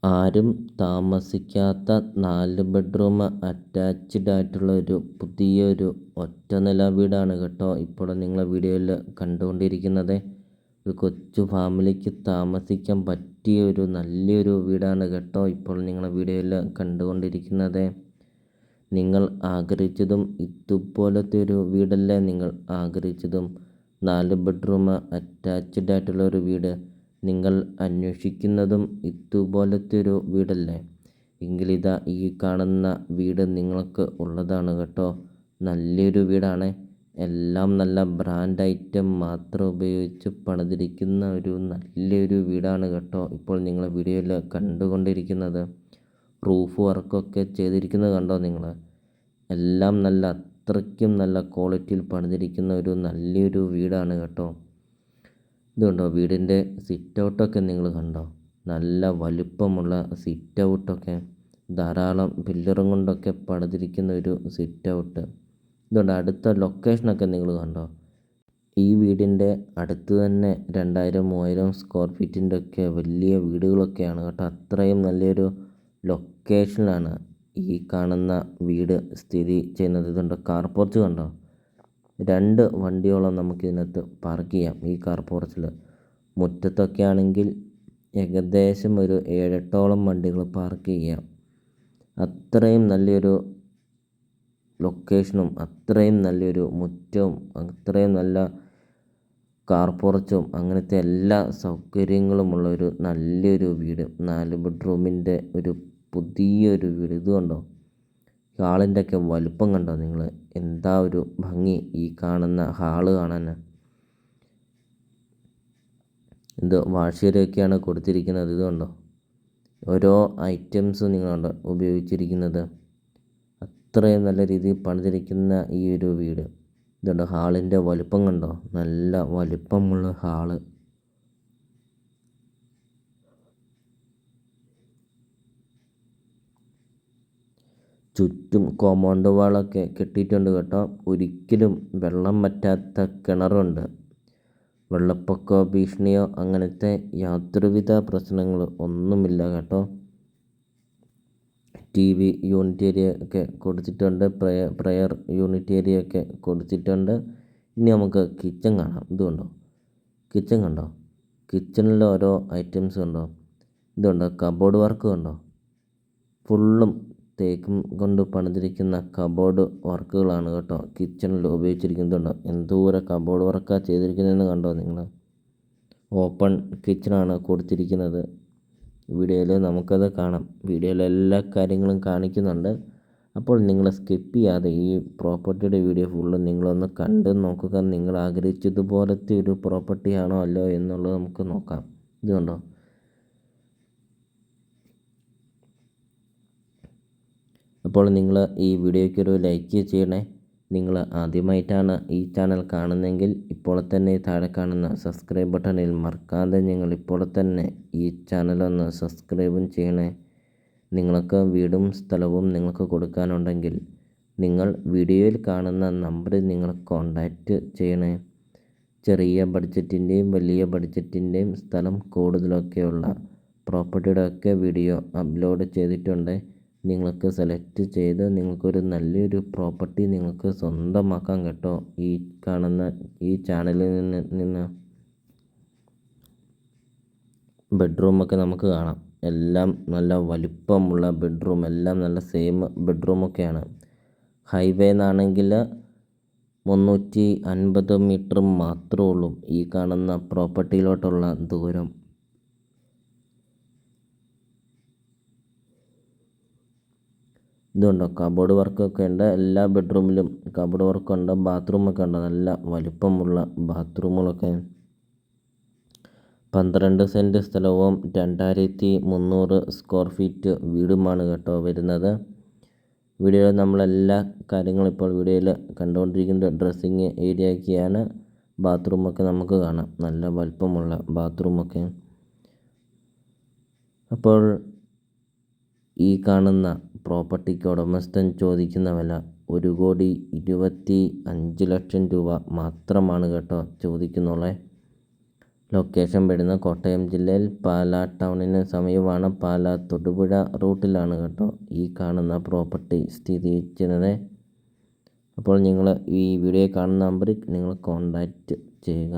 ആരും താമസിക്കാത്ത 4 bedroom attached ആയിട്ടുള്ള ഒരു പുതിയൊരു ഒറ്റ നില വീടാണ് കേട്ടോ ഇപ്പോൾ നിങ്ങൾ വീഡിയോയിൽ കണ്ടുകൊണ്ടിരിക്കുന്നത്. ഒരു കൊച്ചു ഫാമിലിക്ക് താമസിക്കാൻ പറ്റിയ ഒരു നല്ലൊരു വീടാണ് കേട്ടോ ഇപ്പോൾ നിങ്ങൾ വീഡിയോയിൽ കണ്ടുകൊണ്ടിരിക്കുന്നത്. നിങ്ങൾ ആഗ്രഹിച്ചതും ഇതുപോലത്തെ ഒരു വീടല്ലേ നിങ്ങൾ ആഗ്രഹിച്ചതും? 4 ബെഡ്റൂം അറ്റാച്ച്ഡ് ആയിട്ടുള്ള ഒരു വീട് നിങ്ങൾ അന്വേഷിക്കുന്നതും ഇതുപോലത്തെ ഒരു വീടല്ലേ? എങ്കിലിതാ ഈ കാണുന്ന വീട് നിങ്ങൾക്ക് ഉള്ളതാണ് കേട്ടോ. നല്ലൊരു വീടാണ്. എല്ലാം നല്ല ബ്രാൻഡ് ഐറ്റം മാത്രം ഉപയോഗിച്ച് പണിതിരിക്കുന്ന ഒരു നല്ലൊരു വീടാണ് കേട്ടോ ഇപ്പോൾ നിങ്ങൾ വീഡിയോയിൽ കണ്ടുകൊണ്ടിരിക്കുന്നത്. റൂഫ് വർക്കൊക്കെ ചെയ്തിരിക്കുന്നത് കണ്ടോ നിങ്ങൾ? എല്ലാം നല്ല അത്രയ്ക്കും നല്ല ക്വാളിറ്റിയിൽ പണിതിരിക്കുന്ന ഒരു നല്ലൊരു വീടാണ് കേട്ടോ. ഇതുണ്ടോ വീടിൻ്റെ സിറ്റ് ഔട്ടൊക്കെ നിങ്ങൾ കണ്ടോ? നല്ല വലുപ്പമുള്ള സിറ്റ് ഔട്ടൊക്കെ, ധാരാളം പില്ലറും കൊണ്ടൊക്കെ പണിതിരിക്കുന്ന ഒരു സിറ്റ് ഔട്ട്. ഇതുകൊണ്ട് അടുത്ത ലൊക്കേഷനൊക്കെ നിങ്ങൾ കണ്ടോ? ഈ വീടിൻ്റെ അടുത്ത് തന്നെ 2000-3000 സ്ക്വയർ ഫീറ്റിൻ്റെ ഒക്കെ വലിയ വീടുകളൊക്കെയാണ് കേട്ടോ. അത്രയും നല്ലൊരു ലൊക്കേഷനിലാണ് ഈ കാണുന്ന വീട് സ്ഥിതി ചെയ്യുന്നത്. ഇതുണ്ട് കാർ പോർച്ച് കണ്ടോ? 2 വണ്ടിയോളം നമുക്കിതിനകത്ത് പാർക്ക് ചെയ്യാം ഈ കാർ പോർച്ചിൽ. മുറ്റത്തൊക്കെ ആണെങ്കിൽ ഏകദേശം ഒരു 7-8ഓളം വണ്ടികൾ പാർക്ക് ചെയ്യാം. അത്രയും നല്ലൊരു ലൊക്കേഷനും അത്രയും നല്ലൊരു മുറ്റവും അത്രയും നല്ല കാർ പോർച്ചും അങ്ങനത്തെ എല്ലാ സൗകര്യങ്ങളുമുള്ള ഒരു നല്ലൊരു വീട്. 4 ബെഡ്റൂമിൻ്റെ ഒരു പുതിയൊരു വീട്. ഇത് കണ്ടോ? ഹാളിൻ്റെ ഒക്കെ വലുപ്പം കണ്ടോ നിങ്ങൾ? എന്താ ഒരു ഭംഗി ഈ കാണുന്ന ഹാള് കാണാൻ. ഇത് വാഷേരിയൊക്കെയാണ് കൊടുത്തിരിക്കുന്നത്. ഇത് കണ്ടോ? ഓരോ ഐറ്റംസ് നിങ്ങളുണ്ട് ഉപയോഗിച്ചിരിക്കുന്നത്. അത്രയും നല്ല രീതിയിൽ പണിതിരിക്കുന്ന ഈ ഒരു വീട്. ഇതുണ്ട് ഹാളിൻ്റെ വലുപ്പം കണ്ടോ? നല്ല വലുപ്പമുള്ള ഹാള്. ചുറ്റും കോമ്പൗണ്ട് വാളൊക്കെ കെട്ടിയിട്ടുണ്ട് കേട്ടോ. ഒരിക്കലും വെള്ളം വറ്റാത്ത കിണറുണ്ട്. വെള്ളപ്പൊക്കമോ ഭീഷണിയോ അങ്ങനത്തെ യാതൊരുവിധ പ്രശ്നങ്ങൾ ഒന്നുമില്ല കേട്ടോ. TV യൂണിറ്റ് ഏരിയ ഒക്കെ കൊടുത്തിട്ടുണ്ട്. പ്രയർ യൂണിറ്റ് ഏരിയ ഒക്കെ കൊടുത്തിട്ടുണ്ട്. ഇനി നമുക്ക് കിച്ചൺ കാണാം. ഇതുണ്ടോ? കിച്ചൺ കണ്ടോ? കിച്ചണിൽ ഓരോ ഐറ്റംസ് കണ്ടോ? ഇതുണ്ടോ? കബോർഡ് വർക്ക് കണ്ടോ? ഫുള്ളും തേക്കും കൊണ്ട് പണിതിരിക്കുന്ന കബോർഡ് വർക്കുകളാണ് കേട്ടോ കിച്ചണിൽ ഉപയോഗിച്ചിരിക്കുന്നുണ്ട്. എന്തോരം കബോർഡ് വർക്കാണ് ചെയ്തിരിക്കുന്നതെന്ന് കണ്ടോ നിങ്ങൾ? ഓപ്പൺ കിച്ചണാണ് കൊടുത്തിരിക്കുന്നത്. വീഡിയോയിൽ നമുക്കത് കാണാം. വീഡിയോയിൽ എല്ലാ കാര്യങ്ങളും കാണിക്കുന്നുണ്ട്. അപ്പോൾ നിങ്ങൾ സ്കിപ്പ് ചെയ്യാതെ ഈ പ്രോപ്പർട്ടിയുടെ വീഡിയോ ഫുള്ള് നിങ്ങളൊന്ന് കണ്ട് നോക്കുക. നിങ്ങൾ ആഗ്രഹിച്ചതുപോലത്തെ ഒരു പ്രോപ്പർട്ടി ആണോ അല്ലോ എന്നുള്ളത് നമുക്ക് നോക്കാം. ഇത് കണ്ടോ? അപ്പോൾ നിങ്ങൾ ഈ വീഡിയോയ്ക്ക് ഒരു ലൈക്ക് ചെയ്യണേ. നിങ്ങൾ ആദ്യമായിട്ടാണ് ഈ ചാനൽ കാണുന്നതെങ്കിൽ ഇപ്പോൾ തന്നെ താഴെ കാണുന്ന സബ്സ്ക്രൈബ് ബട്ടണിൽ മറക്കാതെ നിങ്ങൾ ഇപ്പോൾ തന്നെ ഈ ചാനലൊന്ന് സബ്സ്ക്രൈബും ചെയ്യണേ. നിങ്ങൾക്ക് വീടും സ്ഥലവും നിങ്ങൾക്ക് കൊടുക്കാനുണ്ടെങ്കിൽ നിങ്ങൾ വീഡിയോയിൽ കാണുന്ന നമ്പറിൽ നിങ്ങൾ കോൺടാക്റ്റ് ചെയ്യണേ. ചെറിയ ബഡ്ജറ്റിൻ്റെയും വലിയ ബഡ്ജറ്റിൻ്റെയും സ്ഥലം കൂടുതലൊക്കെയുള്ള പ്രോപ്പർട്ടിയുടെ ഒക്കെ വീഡിയോ അപ്ലോഡ് ചെയ്തിട്ടുണ്ട്. നിങ്ങൾക്ക് സെലക്ട് ചെയ്ത് നിങ്ങൾക്കൊരു നല്ലൊരു പ്രോപ്പർട്ടി നിങ്ങൾക്ക് സ്വന്തമാക്കാം കേട്ടോ. ഈ കാണുന്ന ഈ ചാനലിൽ നിന്ന് ബെഡ്റൂമൊക്കെ നമുക്ക് കാണാം. എല്ലാം നല്ല വലിപ്പമുള്ള ബെഡ്റൂം, എല്ലാം നല്ല സെയിം ബെഡ്റൂമൊക്കെയാണ്. ഹൈവേ നിന്നാണെങ്കിൽ 350 മീറ്റർ മാത്രമേ ഉള്ളൂ ഈ കാണുന്ന പ്രോപ്പർട്ടിയിലോട്ടുള്ള ദൂരം. ഇതുണ്ടോ? കബോർഡ് വർക്കൊക്കെ ഉണ്ട്. എല്ലാ ബെഡ്റൂമിലും കബോർഡ് വർക്കുണ്ട്. ബാത്റൂമൊക്കെ ഉണ്ട്. നല്ല വലിപ്പമുള്ള ബാത്റൂമുകളൊക്കെ. 12 സെൻറ്റ് സ്ഥലവും 2300 സ്ക്വയർ ഫീറ്റ് വീടുമാണ് കേട്ടോ വരുന്നത്. വീഡിയോയിൽ നമ്മളെല്ലാ കാര്യങ്ങളും ഇപ്പോൾ വീഡിയോയിൽ കണ്ടുകൊണ്ടിരിക്കുന്നത് ഡ്രസ്സിങ് ഏരിയയൊക്കെയാണ്. ബാത്റൂമൊക്കെ നമുക്ക് കാണാം. നല്ല വലിപ്പമുള്ള ബാത്റൂമൊക്കെ. അപ്പോൾ ഈ കാണുന്ന പ്രോപ്പർട്ടിക്ക് ഉടമസ്ഥൻ ചോദിക്കുന്ന വില 1,25,00,000 രൂപ മാത്രമാണ് കേട്ടോ ചോദിക്കുന്നുള്ളേ. ലൊക്കേഷൻ വരുന്നത് കോട്ടയം ജില്ലയിൽ പാലാ ടൗണിന് സമീപമാണ്. പാലാ തൊടുപുഴ റൂട്ടിലാണ് കേട്ടോ ഈ കാണുന്ന പ്രോപ്പർട്ടി സ്ഥിതി ചെയ്യുന്നത്. അപ്പോൾ നിങ്ങൾ ഈ വീഡിയോ കാണുന്ന നമ്പറിൽ നിങ്ങൾ കോൺടാക്റ്റ് ചെയ്യുക.